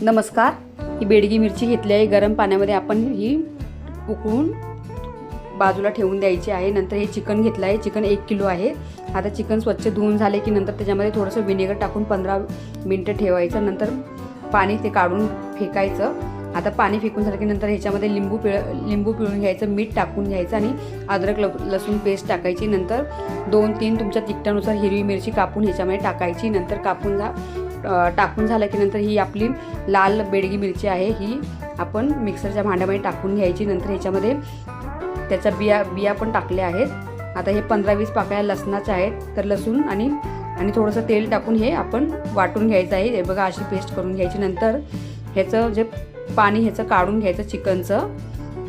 नमस्कार। ही बेडगी मिरची घेतली आहे। गरम पाण्यामध्ये आपण ही उकळून बाजूला ठेवून द्यायची आहे। नंतर हे चिकन घेतलं आहे। चिकन 1 किलो आहे। आता चिकन स्वच्छ धुवून झाले की नंतर त्याच्यामध्ये थोडंसं व्हिनेगर टाकून 15 मिनिटं ठेवायचं। नंतर पाणी ते काढून फेकायचं। आता पाणी फेकून झालं की नंतर ह्याच्यामध्ये लिंबू पिळून घ्यायचं, मीठ टाकून घ्यायचं आणि अद्रक लसूण पेस्ट टाकायची। नंतर 2-3 तुमच्या तिखटानुसार हिरवी मिरची कापून ह्याच्यामध्ये टाकायची। नंतर टाकून झालं की नंतर ही आपली लाल बेडगी मिरची आहे, ही आपण मिक्सरच्या भांड्यामध्ये टाकून घ्यायची। नंतर ह्याच्यामध्ये त्याच्या बिया पण टाकल्या आहेत। आता हे 15-20 पाकळ्या लसणाच्या आहेत। तर लसूण आणि थोडंसं तेल टाकून हे आपण वाटून घ्यायचं आहे। हे बघा, अशी पेस्ट करून घ्यायची। नंतर ह्याचं जे पाणी ह्याचं काढून घ्यायचं, चिकनचं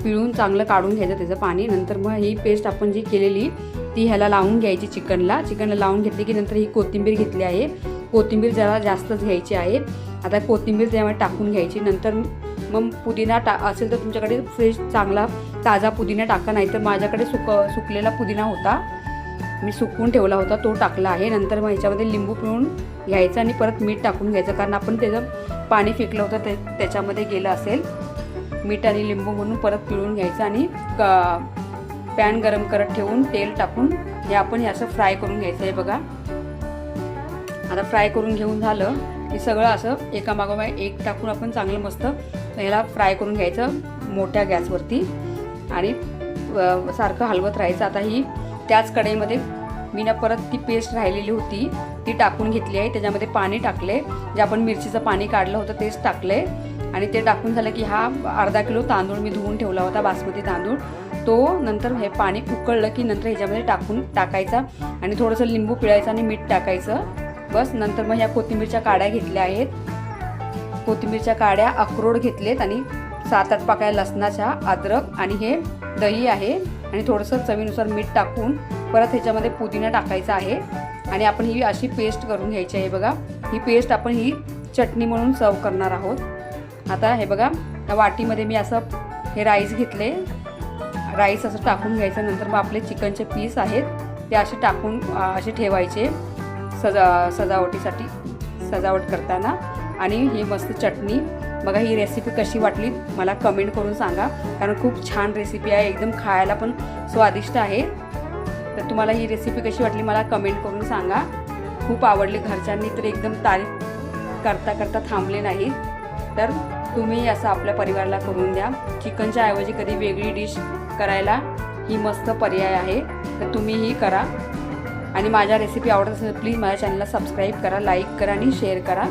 पिळून चांगलं काढून घ्यायचं त्याचं पाणी। नंतर मग ही पेस्ट आपण जी केलेली ती ह्याला लावून घ्यायची, चिकनला लावून घेतली की नंतर ही कोथिंबीर घेतली आहे। कोथिंबीर जरा जास्तच घ्यायची आहे। आता कोथिंबीर त्यामध्ये टाकून घ्यायची। नंतर मग पुदिना असेल तर तुमच्याकडे फ्रेश चांगला ताजा पुदिना टाका, नाहीतर माझ्याकडे सुकलेला पुदिना होता, मी सुकवून ठेवला होता, तो टाकला आहे। नंतर मग ह्याच्यामध्ये लिंबू पिळून घ्यायचं आणि परत मीठ टाकून घ्यायचं, कारण आपण त्याचं पाणी फेकलं होतं त्याच्यामध्ये गेलं असेल मीठ आणि लिंबू, म्हणून परत पिळून घ्यायचं आणि पॅन गरम करत ठेवून तेल टाकून हे आपण हे असं फ्राय करून घ्यायचं आहे। बघा, आता फ्राय करून घेऊन झालं की सगळं असं एकामागोमाग एक टाकून आपण चांगलं मस्त ह्याला फ्राय करून घ्यायचं मोठ्या गॅसवरती आणि सारखं हलवत राहायचं। आता ही त्याच कढईमध्ये मी परत ती पेस्ट राहिलेली होती ती टाकून घेतली आहे। त्याच्यामध्ये पाणी टाकले, जे आपण मिरचीचं पाणी काढलं होतं तेच टाकले आणि ते टाकून झालं की हा अर्धा किलो तांदूळ मी धुवून ठेवला होता, बासमती तांदूळ, तो नंतर हे पाणी उकळलं की नंतर ह्याच्यामध्ये टाकायचा आणि थोडंसं लिंबू पिळायचं आणि मीठ टाकायचं, बस। नंतर मग ह्या कोथिंबीरच्या काड्या घेतल्या आहेत, कोथिंबीरच्या काड्या, अक्रोड घेतलेत आणि 7-8 पाकळ्या लसणाच्या, अद्रक आणि हे दही आहे आणि थोडंसं चवीनुसार मीठ टाकून परत ह्याच्यामध्ये पुदिना टाकायचा आहे आणि आपण ही अशी पेस्ट करून घ्यायची आहे। बघा, ही पेस्ट आपण ही चटणी म्हणून सर्व करणार आहोत। आता हे बघा, या वाटीमध्ये मी असं हे राईस घेतले, राईस असं टाकून घ्यायचं। नंतर मग आपले चिकनचे पीस आहेत ते असे टाकून असे ठेवायचे सजावट करताना। आणि ही मस्त चटणी। बघा, ही रेसिपी कशी वाटली मला कमेंट करून सांगा, कारण खूप छान रेसिपी आहे, एकदम खायला पण स्वादिष्ट आहे। तर तुम्हाला ही रेसिपी कशी वाटली मला कमेंट करून सांगा। खूप आवडली, घरच्यांनी तर एकदम तारीफ करता थांबले नाही। तर तुम्ही असं आपल्या परिवाराला करून द्या। चिकनच्या ऐवजी कधी वेगळी डिश करायला ही मस्त पर्याय आहे, तर तुम्हीही करा। आणि माझ्या रेसिपी आवडत असेल प्लीज माझ्या चॅनलला सबस्क्राईब करा, लाईक करा आणि शेअर करा।